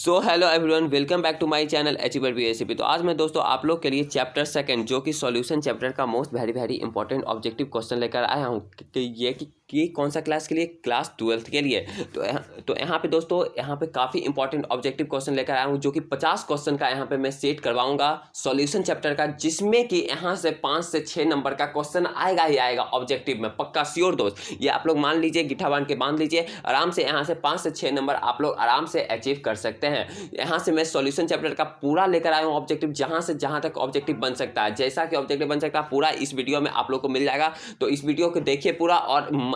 So hello everyone, welcome back to my channel achiever BSCP. तो आज मैं दोस्तों आप लोग के लिए चैप्टर सेकंड जो कि सॉल्यूशन चैप्टर का most very important objective question लेकर आया हूँ कि कौन सा क्लास के लिए, क्लास 12th के लिए। तो यहाँ पे दोस्तों यहाँ पे काफ़ी इंपॉर्टेंट ऑब्जेक्टिव क्वेश्चन लेकर आया हूँ जो कि 50 क्वेश्चन का यहाँ पे मैं सेट करवाऊंगा सॉल्यूशन चैप्टर का, जिसमें कि यहाँ से 5 से 6 नंबर का क्वेश्चन आएगा ही आएगा ऑब्जेक्टिव में, पक्का श्योर दोस्त। ये आप लोग मान लीजिए, गिट्ठा बांध के बांध लीजिए, आराम से यहाँ से 5 से 6 नंबर आप लोग आराम से अचीव कर सकते हैं। यहाँ से मैं सॉल्यूशन चैप्टर का पूरा लेकर आया हूँ ऑब्जेक्टिव, जहाँ से जहाँ तक ऑब्जेक्टिव बन सकता है, जैसा कि ऑब्जेक्टिव बन सकता है पूरा इस वीडियो में आप लोग को मिल जाएगा। तो इस वीडियो को देखिए पूरा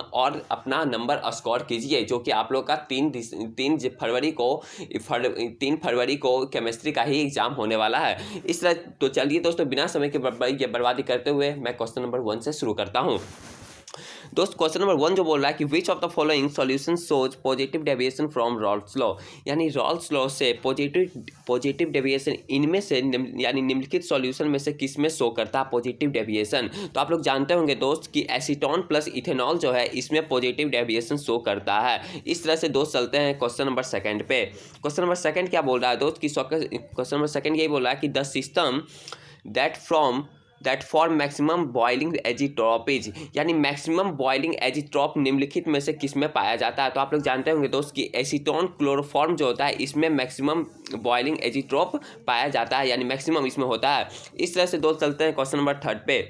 और अपना नंबर स्कोर कीजिए, जो कि आप लोग का 3 फरवरी को केमिस्ट्री का ही एग्जाम होने वाला है। इस तरह तो चलिए दोस्तों, बिना समय के बर्बादी करते हुए मैं क्वेश्चन नंबर 1 से शुरू करता हूँ। दोस्त क्वेश्चन नंबर 1 जो बोल रहा है कि विच of the following solution shows positive deviation from Raoult's law, यानी रॉल्स लॉ से पॉजिटिव डेविएशन इनमें से यानी निम्नलिखित सॉल्यूशन में से किस में शो करता है पॉजिटिव डेविएशन। तो आप लोग जानते होंगे दोस्त कि एसीटोन प्लस इथेनॉल जो है इसमें पॉजिटिव डेविएशन शो करता है। इस तरह से दोस्त चलते हैं क्वेश्चन नंबर 2 पे। क्वेश्चन नंबर 2 क्या बोल रहा है दोस्त कि क्वेश्चन नंबर 2 यही बोल रहा है कि the system that for maximum boiling azeotropes, यानी मैक्सिमम बॉइलिंग एजिट्रोप निम्नलिखित में से किस में पाया जाता है। तो आप लोग जानते होंगे दोस्त कि एसीटोन क्लोरोफॉर्म जो होता है इसमें मैक्सिमम बॉइलिंग एजिट्रोप पाया जाता है, यानी मैक्सिमम इसमें होता है। इस तरह से दोस्त चलते हैं क्वेश्चन नंबर 3 पे।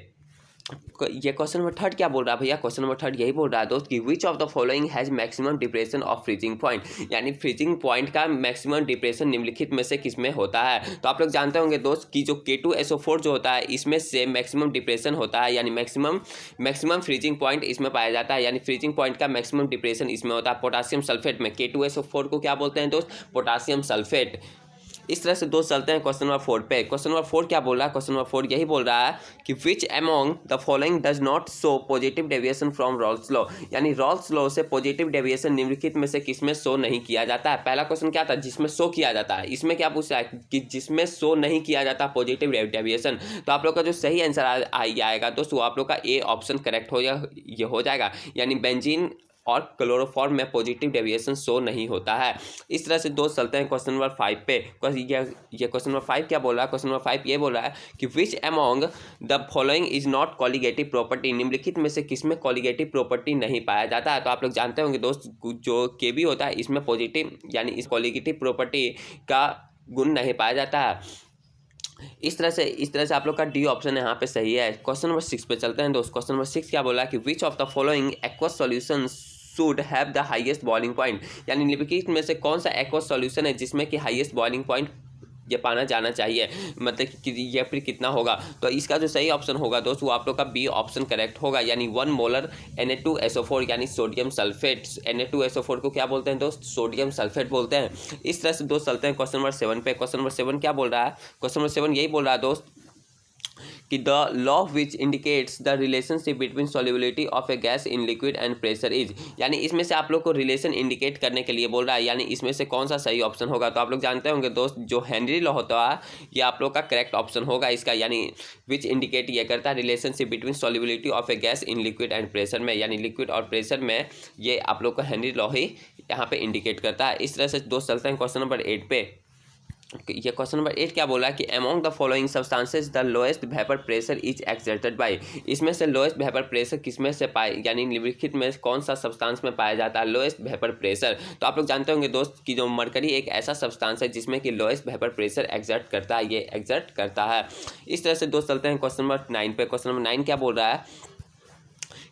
ये क्वेश्चन नंबर 3 क्या बोल रहा है भैया, क्वेश्चन नंबर 3 यही बोल रहा है दोस्त कि विच of the following has maximum depression of freezing point, यानी फ्रीजिंग पॉइंट का मैक्सिमम डिप्रेशन निम्नलिखित में से किस में होता है। तो आप लोग जानते होंगे दोस्त कि जो K2SO4 जो होता है इसमें से मैक्सिमम डिप्रेशन होता है, यानी मैक्सिमम फ्रीजिंग पॉइंट इसमें पाया जाता है, यानी फ्रीजिंग पॉइंट का मैक्सिमम डिप्रेशन इसमें होता है पोटासियम सल्फेट में। K2SO4 को क्या बोलते हैं दोस्त, पोटासियम सल्फेट। इस तरह से दोस्त चलते हैं क्वेश्चन नंबर 4 पे। क्वेश्चन नंबर 4 क्या बोल रहा है, क्वेश्चन नंबर 4 यही बोल रहा है कि which among the following does not show positive deviation from Raoult's law, यानी रॉल्स लॉ से पॉजिटिव डेविएशन निम्नलिखित में से किस में शो नहीं किया जाता है। पहला क्वेश्चन क्या था, जिसमें शो किया जाता है। इसमें क्या पूछ रहा है कि जिसमें शो नहीं किया जाता पॉजिटिव डेविएशन। तो आप लोग का जो सही आंसर आएगा दोस्त वो आप लोग का ए ऑप्शन करेक्ट हो जाएगा, यानी बेंजीन और क्लोरोफॉर्म में पॉजिटिव डेविएशन शो नहीं होता है। इस तरह से दोस्त चलते हैं क्वेश्चन नंबर 5 पे। ये क्वेश्चन नंबर 5 क्या बोल रहा है, क्वेश्चन नंबर 5 ये बोल रहा है कि which among the following is not colligative property, निम्नलिखित में से किस में कॉलिगेटिव प्रॉपर्टी नहीं पाया जाता है। तो आप लोग जानते होंगे दोस्त जो केबी होता है इसमें पॉजिटिव यानी इस कॉलिगेटिव प्रॉपर्टी का गुण नहीं पाया जाता है। इस तरह से आप लोग का डी ऑप्शन यहाँ पे सही है। क्वेश्चन नंबर 6 पे चलते हैं दोस्त। क्वेश्चन नंबर 6 क्या बोला कि विच of the following aqueous solution should have the highest boiling point, यानी निम्नलिखित में से कौन सा एक्वस सॉल्यूशन है जिसमें कि हाईएस्ट बॉइलिंग पॉइंट ये पाना जाना चाहिए, मतलब कि ये फिर कितना होगा। तो इसका जो सही ऑप्शन होगा दोस्त वो आप लोग का बी ऑप्शन करेक्ट होगा, यानी 1 मोलर Na2SO4 यानी सोडियम सल्फेट। Na2SO4 को क्या बोलते हैं दोस्त, सोडियम सल्फेट बोलते हैं। इस तरह से दोस्त चलते हैं क्वेश्चन नंबर 7 पे। क्वेश्चन नंबर 7 क्या बोल रहा है, क्वेश्चन नंबर 7 यही बोल रहा है दोस्त कि the law which indicates the relationship between solubility of A gas in liquid and pressure is, यानी इसमें से आप लोग को रिलेशन इंडिकेट करने के लिए बोल रहा है, यानी इसमें से कौन सा सही ऑप्शन होगा। तो आप लोग जानते होंगे दोस्त जो हेनरी लॉ होता है ये आप लोग का करेक्ट ऑप्शन होगा इसका, यानी विच इंडिकेट ये करता है relationship between solubility of A gas in liquid and pressure में, यानी लिक्विड और प्रेशर में ये आप लोग का हेनरी लॉ ही यहाँ पे इंडिकेट करता है। इस तरह से दोस्त चलते हैं क्वेश्चन नंबर 8 पे। ये क्वेश्चन नंबर 8 क्या बोला कि among the following substances the lowest vapour pressure is exerted by, इसमें से लोएस्ट वेपर प्रेशर किसमें से पाए, यानी निम्नलिखित में कौन सा सब्सटेंस में पाया जाता है लोएस्ट वेपर प्रेशर। तो आप लोग जानते होंगे दोस्त कि जो मरकरी एक ऐसा सब्सटेंस है जिसमें कि लोएस्ट वेपर प्रेशर एक्सर्ट करता है, ये एक्सर्ट करता है। इस तरह से दोस्त चलते हैं क्वेश्चन नंबर 9 पे। क्वेश्चन नंबर 9 क्या बोल रहा है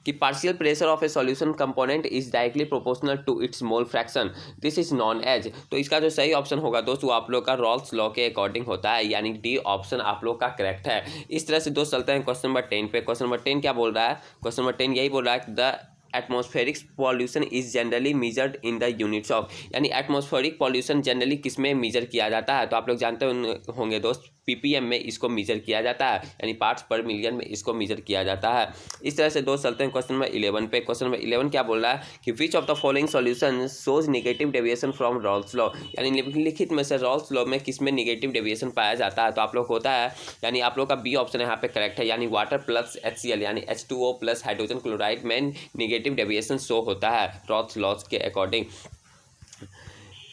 कि partial pressure of a solution component is directly proportional to its mole fraction, this is known as. तो इसका जो सही ऑप्शन होगा दोस्त वो आप लोग का रॉल्स लॉ के अकॉर्डिंग होता है, यानी डी ऑप्शन आप लोग का करेक्ट है। इस तरह से दोस्त चलते हैं क्वेश्चन नंबर 10 पे। क्वेश्चन नंबर 10 क्या बोल रहा है, क्वेश्चन नंबर 10 यही बोल रहा है the atmospheric pollution is generally measured in the units of, यानी एटमॉस्फेरिक पॉल्यूशन जनरली किस में मेजर किया जाता है। तो आप लोग जानते होंगे दोस्त ppm में इसको मेजर किया जाता है, यानी पार्ट्स पर मिलियन में इसको मेजर किया जाता है। इस तरह से दोस्त चलते हैं क्वेश्चन नंबर 11 पे। क्वेश्चन नंबर 11 क्या बोल रहा है कि विच of the following solution shows negative deviation from Raoult's law, यानी निम्नलिखित में से रॉल्स लॉ में किस में नेगेटिव डेविएशन पाया जाता है। तो आप लोग होता है यानी आप लोग का बी ऑप्शन यहाँ पे करेक्ट है, यानी वाटर प्लस HCl यानी H2O प्लस हाइड्रोजन क्लोराइड में नेगेटिव डेविएशन शो होता है रॉल्स लॉ के अकॉर्डिंग।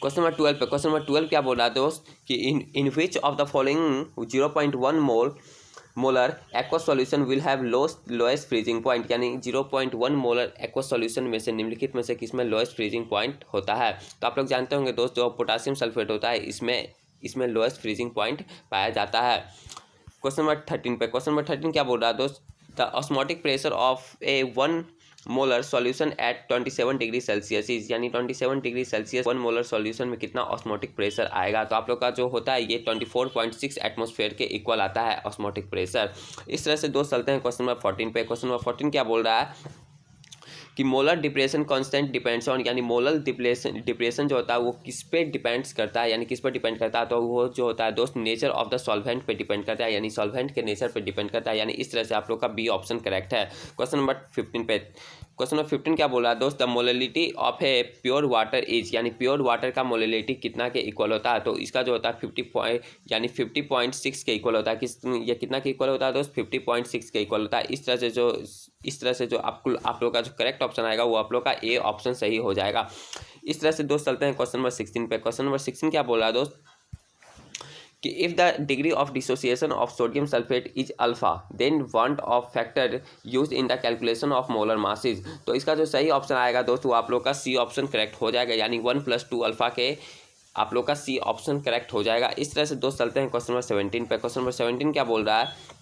क्वेश्चन नंबर 12 पे, क्वेश्चन नंबर 12 क्या बोल रहा है दोस्त कि in which of the following 0.1 molar aqua solution will have lowest freezing point, यानी 0.1 मोलर एक्वा सॉल्यूशन में से निम्नलिखित में से किसमें लोएस्ट फ्रीजिंग पॉइंट होता है। तो आप लोग जानते होंगे दोस्त, जो पोटासियम सल्फेट होता है इसमें लोएस्ट फ्रीजिंग पॉइंट पाया जाता है। क्वेश्चन नंबर 13 पे, क्वेश्चन नंबर 13 क्या बोल रहा है दोस्त, the osmotic pressure of A 1 molar solution at 27 degree Celsius is, यानी 27 डिग्री सेल्सियस 1 मोलर सॉल्यूशन में कितना ऑस्मोटिक प्रेशर आएगा। तो आप लोग का जो होता है ये 24.6 एटमॉस्फेयर के इक्वल आता है ऑस्मोटिक प्रेशर। इस तरह से दोस्त चलते हैं क्वेश्चन नंबर 14 पे। क्वेश्चन नंबर 14 क्या बोल रहा है कि molar depression constant depends on, यानी मोलर डिप्रेशन जो होता है वो किस पे डिपेंड्स करता है, यानी किस पर डिपेंड करता है। तो वो जो होता है दोस्त नेचर ऑफ द सॉल्वेंट पे डिपेंड करता है, यानी सॉल्वेंट के नेचर पे डिपेंड करता है। यानी इस तरह से आप लोग का बी ऑप्शन करेक्ट है। क्वेश्चन नंबर 15 पे, क्वेश्चन नंबर 15 क्या बोला दोस्त, the molality of a pure water is, यानी प्योर वाटर का मोललिटी कितना के इक्वल होता है। तो इसका जो होता है 50.6 के इक्वल होता है। ये कितना के इक्वल होता है दोस्त, 50.6 के इक्वल होता है। इस तरह से जो आप लोग का जो करेक्ट ऑप्शन आएगा वो आप लोग का ए ऑप्शन सही हो जाएगा। इस तरह से दोस्त चलते हैं क्वेश्चन नंबर 16 पे। क्वेश्चन नंबर 16 क्या बोल रहा है दोस्त कि if the degree of dissociation of sodium sulphate is alpha then van't Hoff factor use in the calculation of molar masses. तो इसका जो सही ऑप्शन आएगा दोस्त वो आप लोग का सी ऑप्शन करेक्ट हो जाएगा, यानी 1+2 अल्फा के आप लोग का सी ऑप्शन करेक्ट हो जाएगा। इस तरह से दोस्त चलते हैं क्वेश्चन नंबर 17 पे। क्वेश्चन नंबर 17 क्या बोल रहा है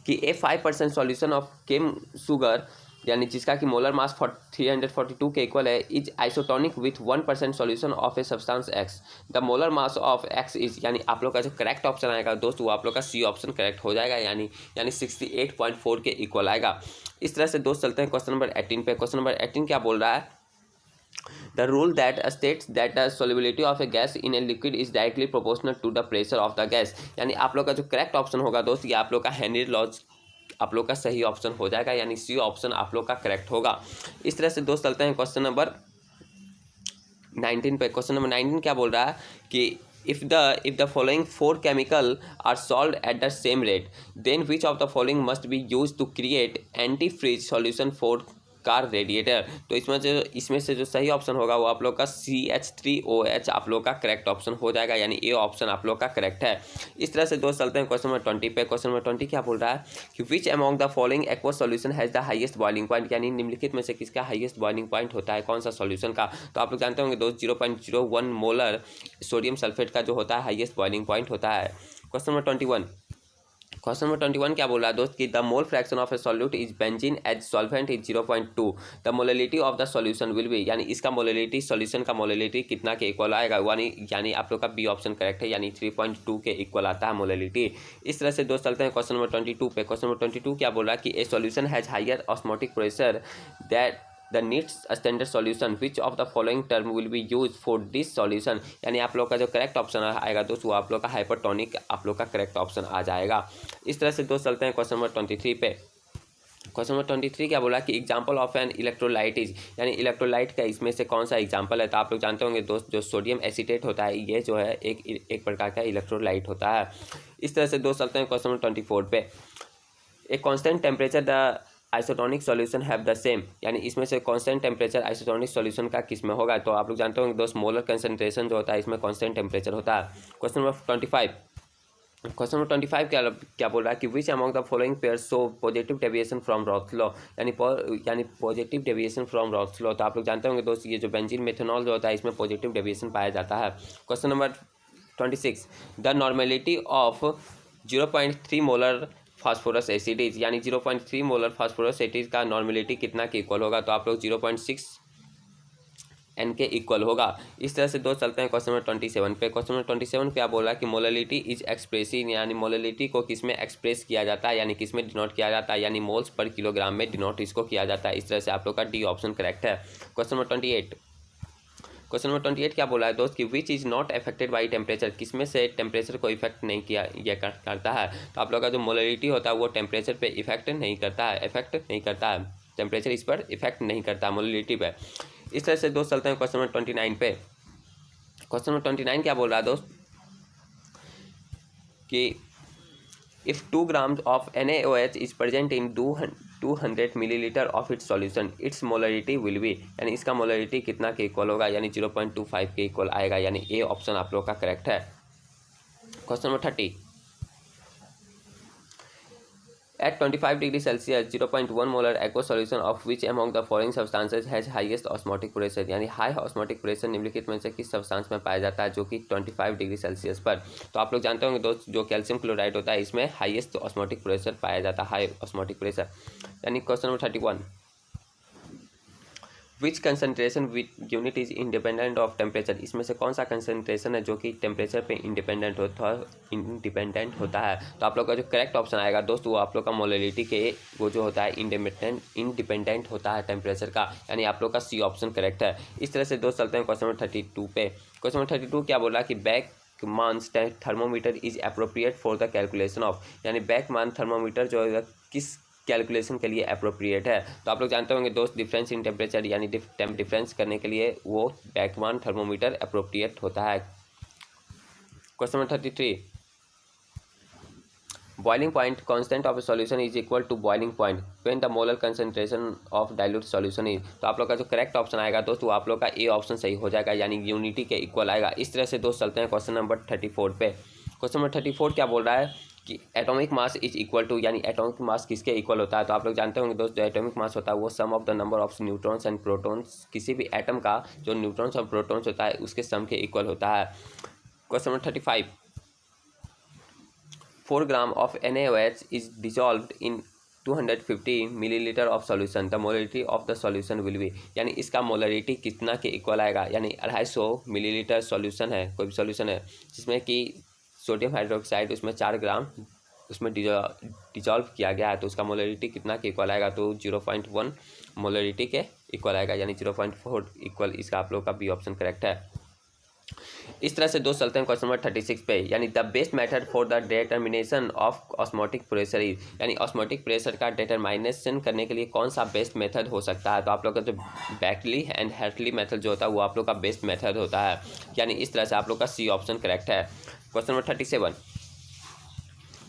कि ए 5% सॉल्यूशन ऑफ केम शुगर, यानी जिसका कि मोलर मास 342 के इक्वल है, is isotonic with 1% solution of a substance x, the molar mass of x is, यानी आप लोग का जो करेक्ट ऑप्शन आएगा दोस्त वो आप लोग का सी ऑप्शन करेक्ट हो जाएगा, यानी 68.4 के इक्वल आएगा। इस तरह से दोस्त चलते हैं क्वेश्चन नंबर 18 पे। क्वेश्चन नंबर 18 क्या बोल रहा है, the rule that states that the solubility of a gas in a liquid is directly proportional to the pressure of the gas, यानी आप लोग का जो करेक्ट ऑप्शन होगा दोस्त ये आप लोग का हेनरी लॉज आप लोग का सही ऑप्शन हो जाएगा, यानी सी ऑप्शन आप लोग का करेक्ट होगा। इस तरह से दोस्त चलते हैं क्वेश्चन नंबर 19 पे। क्वेश्चन नंबर 19 क्या बोल रहा है कि if the following 4 chemical are solved at the same rate then which of the following must be used to create anti-freeze solution for car radiator. तो इसमें से जो सही ऑप्शन होगा वो आप लोग का CH3OH आप लोग का करेक्ट ऑप्शन हो जाएगा, यानी ए ऑप्शन आप लोग का करेक्ट है। इस तरह से दोस्त चलते हैं क्वेश्चन नंबर 20 पे। क्वेश्चन नंबर 20 क्या बोल रहा है कि which among the following aqua solution has the highest boiling point, यानी निम्नलिखित में से किसका हाईएस्ट बॉइलिंग पॉइंट होता है, कौन सा सॉल्यूशन का। तो आप लोग जानते होंगे दोस्त 0.01 मोलर सोडियम सल्फेट का जो होता है हाईएस्ट बॉइलिंग पॉइंट होता है। क्वेश्चन नंबर 21, क्वेश्चन नंबर 21 क्या बोल रहा है दोस्त कि the mole fraction of a solute is benzene as solvent is 0.2, the molality of the solution will be, यानी इसका मोललिटी सॉल्यूशन का मोललिटी कितना के इक्वल आएगा, यानी आप लोग का बी ऑप्शन करेक्ट है, यानी 3.2 के इक्वल आता है मोललिटी। इस तरह से दोस्त चलते हैं क्वेश्चन नंबर 22 पे। क्वेश्चन नंबर 22 क्या बोल रहा है कि a solution has higher osmotic pressure that the needs standard solution which of the following term will be use for this solution, यानी आप लोग का जो करेक्ट ऑप्शन आएगा दोस्त वो आप लोग का हाइपरटोनिक आप लोग का करेक्ट ऑप्शन आ जाएगा। इस तरह से दोस्त चलते हैं क्वेश्चन नंबर 23 पे। क्वेश्चन नंबर 23 क्या बोला कि example of an electrolyte is, यानी इलेक्ट्रोलाइट का इसमें से कौन सा एग्जाम्पल है। तो आप लोग जानते होंगे दोस्त जो सोडियम एसीटेट होता है ये जो है एक प्रकार का इलेक्ट्रोलाइट होता है। इस तरह से दोस्त चलते हैं क्वेश्चन नंबर 24 पे। A constant temperature the isotonic solution have the same, यानी इसमें से कांस्टेंट टेम्परेचर आइसोटोनिक सॉल्यूशन का किस में होगा। तो आप लोग जानते होंगे दोस्त मोलर कंसंट्रेशन जो होता है इसमें कांस्टेंट टेम्परेचर होता है। क्वेश्चन नंबर 25, क्वेश्चन नंबर 25 क्या बोल रहा है कि which among the following pairs show positive deviation from Raoult's law, यानी positive deviation from Raoult's law. तो आप लोग जानते होंगे दोस्त ये जो बेंजीन मेथनॉल जो होता है इसमें पॉजिटिव डेविएशन पाया जाता है। Question number 26, the normality of 0.3 molar phosphorus acid, यानी 0.3 मोलर फास्फोरस एसिड का नॉर्मेलिटी कितना के इक्वल होगा। तो आप लोग 0.6 N के इक्वल होगा। इस तरह से दोस्त चलते हैं क्वेश्चन नंबर 27 पे। क्वेश्चन नंबर 27 क्या बोला कि मोललिटी इज एक्सप्रेसिव, यानी मोललिटी को किस में एक्सप्रेस किया जाता है, यानी किस में डिनोट किया जाता है, यानी मोल्स पर किलोग्राम में डिनोट इसको किया जाता है। इस तरह से आप लोग का डी ऑप्शन करेक्ट है। क्वेश्चन नंबर 28, क्वेश्चन नंबर 28 क्या बोला है दोस्त कि which is not affected by temperature, किसमें से टेम्परेचर को इफेक्ट नहीं किया यह करता है। तो आप लोग का जो मोललिटी होता है वो टेम्परेचर पे इफेक्ट नहीं करता है, टेम्परेचर इस पर इफेक्ट नहीं करता मोललिटी पे। इस तरह से दोस्त चलते हैं क्वेश्चन नंबर 29 पे। क्वेश्चन नंबर 29 क्या बोल रहा है दोस्त कि if 2 grams of NaOH is present in 200 millilitre of its solution it's molarity will be, यानी इसका मोलरिटी कितना के इक्वल होगा, यानी 0.25 के इक्वल आएगा, यानी ए ऑप्शन आप लोग का करेक्ट है। Question number 30, at 25 degree Celsius 0.1 molar aqua solution of which among the following substances has highest osmotic pressure, यानी हाई ऑस्मोटिक प्रेशर निम्नलिखित में से किस सब्सटेंस में पाया जाता है जो कि 25 डिग्री सेल्सियस पर। तो आप लोग जानते होंगे दोस्त, जो कैल्शियम क्लोराइड होता है इसमें हाईएस्ट ऑस्मोटिक प्रेशर पाया जाता है, हाई ऑस्मोटिक प्रेशर। यानी question number 31, which concentration which unit is independent of temperature, इसमें से कौन सा कंसनट्रेशन है जो कि टेम्परेचर पे इंडिपेंडेंट होता है। तो आप लोग का जो करेक्ट ऑप्शन आएगा दोस्त वो आप लोग का मोलरिटी के वो जो होता है इंडिपेंडेंट होता है टेम्परेचर का, यानी आप लोग का सी ऑप्शन करेक्ट है। इस तरह से दोस्त चलते हैं क्वेश्चन नंबर 32 पे। क्वेश्चन नंबर 32 क्या बोल रहा है कि Beckmann thermometer is appropriate for the calculation of, यानी बैकमान थर्मोमीटर जो है किस कैलकुलेशन के लिए अप्रोप्रिएट है। तो आप लोग जानते होंगे दोस्त, डिफरेंस इन टेम्परेचर यानी डिफरेंस करने के लिए वो बैकमान थर्मोमीटर अप्रोप्रिएट होता है। Question number 33, boiling point constant of a solution is equal to boiling point when the molar concentration of dilute solution is. तो आप लोग का जो करेक्ट ऑप्शन आएगा दोस्त वो आप लोग का ए ऑप्शन सही हो जाएगा, यानी यूनिटी के इक्वल आएगा। इस तरह से दोस्त चलते हैं क्वेश्चन नंबर 34 पे। क्वेश्चन नंबर 34 क्या बोल रहा है कि atomic mass is equal to, यानी एटॉमिक मास किसके इक्वल होता है। तो आप लोग जानते होंगे दोस्त, जो एटॉमिक मास होता है वो sum of the number of neutrons and protons, किसी भी एटम का जो न्यूट्रॉन्स और प्रोटॉन्स होता है उसके सम के इक्वल होता है। Question number 35, 4 gram of NaOH is dissolved in 250 millilitre of solution, the molarity of the solution will be, यानी इसका मोलरिटी कितना के इक्वल आएगा, यानी 250 मिलीलीटर सॉल्यूशन है, कोई भी सॉल्यूशन है जिसमें कि सोडियम हाइड्रोक्साइड उसमें 4 ग्राम उसमें डिजॉल्व किया गया है, तो उसका मोलरिटी कितना के इक्वल आएगा, तो 0.1 मोलरिटी के इक्वल आएगा, यानी 0.4 इक्वल इसका आप लोग का बी ऑप्शन करेक्ट है। इस तरह से दोस्त चलते हैं क्वेश्चन नंबर 36 पे। यानी the best method for the determination of osmotic pressure is, यानी ऑस्मोटिक प्रेशर का डिटर्मिनेशन करने के लिए कौन सा बेस्ट मेथड हो सकता है। तो आप लोग का जो बैकली एंड हेर्टली मेथड जो होता है वो आप लोग का बेस्ट मेथड होता है, यानी इस तरह से आप लोग का सी ऑप्शन करेक्ट है। क्वेश्चन नंबर 37,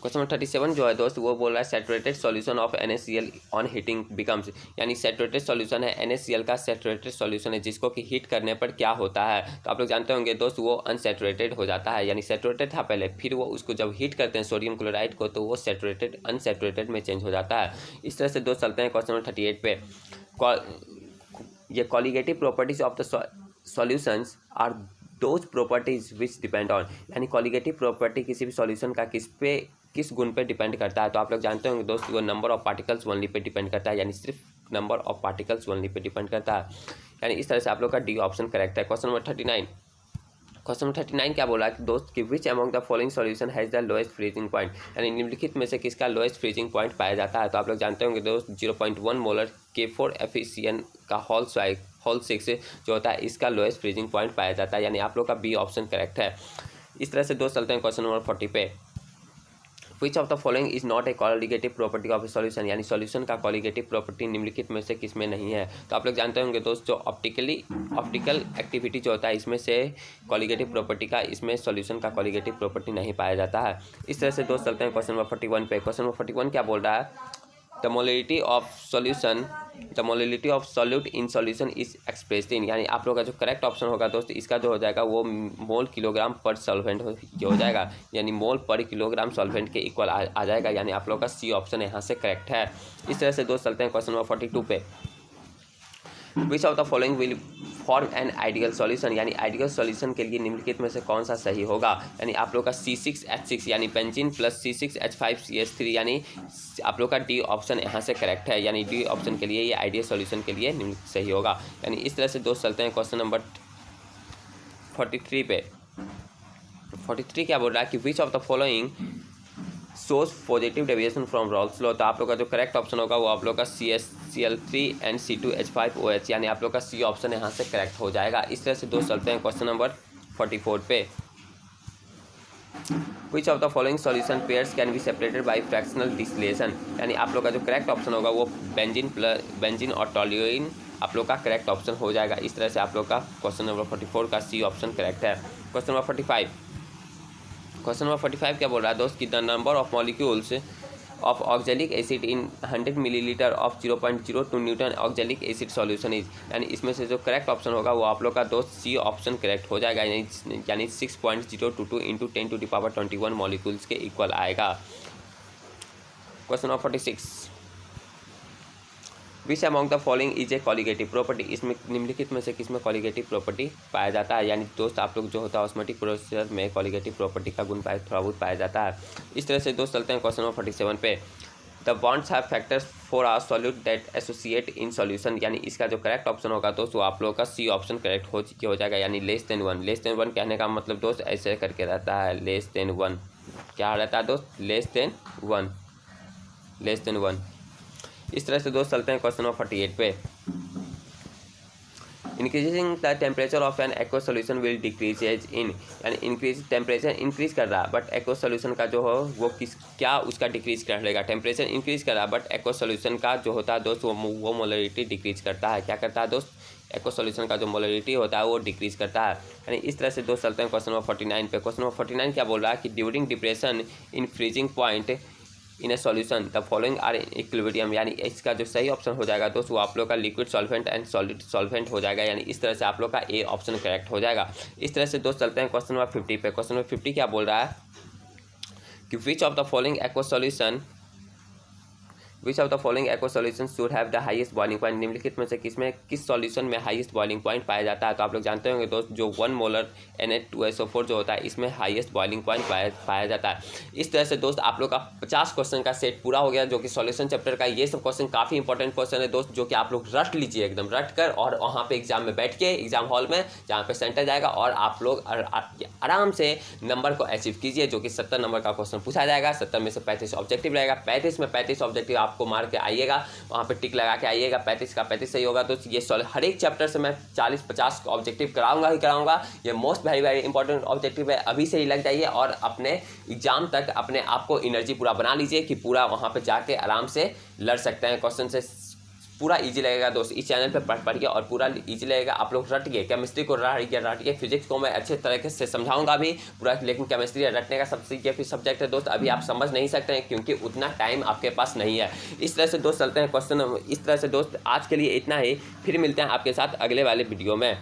क्वेश्चन नंबर 37 जो है दोस्त वो बोल रहा है saturated solution of NaCl on heating becomes, यानी सैचुरेटेड सॉल्यूशन है NaCl का सैचुरेटेड सॉल्यूशन है जिसको कि हीट करने पर क्या होता है। तो आप लोग जानते होंगे दोस्त वो अनसैचुरेटेड हो जाता है, यानी सैचुरेटेड था पहले, फिर वो उसको जब हीट करते हैं सोडियम क्लोराइड को तो वो सैचुरेटेड अनसैचुरेटेड में चेंज हो जाता है। इस तरह से दोस्त चलते हैं क्वेश्चन नंबर 38 पे। ये colligative properties of the solutions are those properties which depend on, यानी कॉलिगेटिव प्रॉपर्टी किसी भी सॉल्यूशन का किस गुण पे डिपेंड करता है। तो आप लोग जानते होंगे दोस्त वो number of particles only pay depend करता है, यानी सिर्फ number of particles only pay depend करता है, यानी इस तरह से आप लोग का डी ऑप्शन करेक्ट है। क्वेश्चन नंबर 39, क्वेश्चन नंबर 39 क्या बोला कि दोस्त कि which among the following solution has the lowest freezing point, यानी निम्नलिखित में से किसका लोएस्ट फ्रीजिंग पॉइंट पाया जाता है। तो आप लोग जानते होंगे दोस्त 0.1 मोलर K4 FeCN का होल 6 जो होता है इसका लोएस्ट फ्रीजिंग पॉइंट पाया जाता है, यानी आप लोग का बी ऑप्शन करेक्ट है। इस तरह से दोस्त चलते हैं क्वेश्चन नंबर 40 पे। विच of the following is not a colligative property of a solution, यानी सॉल्यूशन का कॉलिगेटिव प्रॉपर्टी निम्नलिखित में से किसमें नहीं है। तो आप लोग जानते होंगे दोस्त जो ऑप्टिकल एक्टिविटी जो होता है इसमें से कॉलिगेटिव प्रॉपर्टी का इसमें सॉल्यूशन का कॉलिगेटिव प्रॉपर्टी नहीं पाया जाता है। इस तरह से दोस्त चलते हैं क्वेश्चन नंबर 41 पे। क्वेश्चन नंबर 41 क्या बोल रहा है the molarity of solute in solution is expressed in, यानी आप लोग का जो करेक्ट ऑप्शन होगा दोस्त इसका जो हो जाएगा वो मोल किलोग्राम पर सॉल्वेंट हो जाएगा, यानी मोल पर किलोग्राम सॉल्वेंट के इक्वल आ जाएगा, यानी आप लोग का सी ऑप्शन यहाँ से करेक्ट है। इस तरह से दोस्त चलते हैं क्वेश्चन नंबर 42 पे। विच of the following will form an ideal solution, यानी आइडियल सॉल्यूशन के लिए निम्नलिखित में से कौन सा सही होगा, यानी आप लोग का C6H6 यानी बेंजीन प्लस C6H5CH3, यानी आप लोग का डी ऑप्शन यहाँ से करेक्ट है, यानी डी ऑप्शन के लिए ये आइडियल सॉल्यूशन के लिए निम्नलिखित सही होगा। यानी इस तरह से दोस्त चलते हैं क्वेश्चन नंबर 43 पे। 43 क्या बोल रहा है कि विच of the following source positive deviation from Raoult's law. तो आप लोग का जो करेक्ट ऑप्शन होगा वो आप लोग का CH3 एंड C2H5OH, यानी आप लोग का सी ऑप्शन यहाँ से करेक्ट हो जाएगा। इस तरह से दोस्त चलते हैं क्वेश्चन नंबर 44 पे। विच of the following solution pairs can be separated by fractional distillation, यानी आप लोग का जो करेक्ट ऑप्शन होगा वो बेंजीन और टॉल्यूइन आप लोग का करेक्ट ऑप्शन हो जाएगा। इस तरह से आप लोग का क्वेश्चन नंबर 44 का सी ऑप्शन करेक्ट है। क्वेश्चन नंबर 45 क्या बोल रहा है दोस्त कि the number of molecules of oxalic acid in 100 millilitre of 0.02 Newton oxalic acid solution is, यानी इसमें से जो करेक्ट ऑप्शन होगा वो आप लोग का दोस्त सी ऑप्शन करेक्ट हो जाएगा, यानी 6.022 इंटू 10⁻21 मॉलिक्यूल्स के इक्वल आएगा। Question number 46, which among the following is a colligative property, इसमें निम्नलिखित में से किसमें कॉलिगेटिव प्रॉपर्टी पाया जाता है, यानी दोस्त आप लोग जो होता है ऑस्मोटिक प्रोसेसर में कॉलिगेटिव प्रॉपर्टी का गुण थोड़ा बहुत पाया जाता है। इस तरह से दोस्त चलते हैं क्वेश्चन नंबर 47 पे। The bonds have factors for are solute that associate in solution, यानी इसका जो करेक्ट ऑप्शन होगा दोस्त वो आप लोगों का सी ऑप्शन करेक्ट हो जाएगा, यानी less than one. Less than one कहने का मतलब दोस्त ऐसे करके रहता है, लेस देन वन क्या रहता है दोस्त, less than one, less than one. इस तरह से दोस्त चलते हैं क्वेश्चन नंबर 48 पे। Increasing the temperature of an aqueous solution will decrease as in, यानी इंक्रीज टेम्परेचर इंक्रीज कर रहा है बट एक्वस सोल्यूशन का जो हो वो क्या उसका डिक्रीज कर लेगा। टेम्परेचर इंक्रीज कर रहा है बट एक्वस सोल्यूशन का जो होता है दोस्त वो मोलरिटी डिक्रीज करता है। क्या करता है दोस्त, एक्वस सोल्यूशन का जो मोलरिटी होता है वो डिक्रीज करता है, यानी इस तरह से दोस्त चलते हैं क्वेश्चन नंबर 49 पे। क्वेश्चन नंबर 49 क्या बोल रहा है कि during depression in freezing point in a solution the following are in equilibrium, यानी इसका जो सही ऑप्शन हो जाएगा दोस्त वो आप लोग का liquid solvent and solid solvent हो जाएगा, यानी इस तरह से आप लोग का ए ऑप्शन करेक्ट हो जाएगा। इस तरह से दोस्त चलते हैं क्वेश्चन नंबर 50 पे। क्वेश्चन नंबर 50 क्या बोल रहा है कि विच of the following aqueous solution which of the following aqueous solution should have the highest boiling point, निम्नलिखित में से किस सॉल्यूशन में हाईएस्ट बॉइलिंग पॉइंट पाया जाता है। तो आप लोग जानते होंगे दोस्त जो 1 मोलर Na2SO4 जो होता है इसमें हाईएस्ट बॉइलिंग पॉइंट पाया जाता है। इस तरह से दोस्त आप लोग का 50 क्वेश्चन का सेट पूरा हो गया जो कि सॉल्यूशन चैप्टर का। ये सब क्वेश्चन काफ़ी इंपॉर्टेंट क्वेश्चन है दोस्त, जो कि आप लोग रट लीजिए, एकदम रट कर, और वहाँ पे एग्जाम में बैठ के एग्जाम हॉल में जहाँ पे सेंटर जाएगा और आप लोग आराम से नंबर को अचीव कीजिए, जो कि 70 नंबर का क्वेश्चन पूछा जाएगा। 70 में से 35 ऑब्जेक्टिव रहेगा, 35 में 35 ऑब्जेक्टिव आपको मार के आइएगा, वहाँ पे टिक लगा के आइएगा, 35 का 35 सही होगा। तो ये हर एक चैप्टर से मैं 40-50 ऑब्जेक्टिव कराऊंगा ही कराऊंगा। ये मोस्ट वेरी इंपॉर्टेंट ऑब्जेक्टिव है, अभी से ही लग जाइए और अपने एग्जाम तक अपने आप को एनर्जी पूरा बना लीजिए कि पूरा वहाँ पे जाके आराम से लड़ सकते हैं क्वेश्चन से। पूरा इजी लगेगा दोस्त, इस चैनल पे पढ़िए और पूरा इजी लगेगा। आप लोग रटिए, केमिस्ट्री को रटिए, फिजिक्स को मैं अच्छे तरीके से समझाऊंगा भी पूरा, लेकिन केमिस्ट्री रटने का सबसे ये फिर सब्जेक्ट है दोस्त, अभी आप समझ नहीं सकते हैं क्योंकि उतना टाइम आपके पास नहीं है। इस तरह से दोस्त चलते हैं क्वेश्चन। इस तरह से दोस्त आज के लिए इतना ही, फिर मिलते हैं आपके साथ अगले वाले वीडियो में।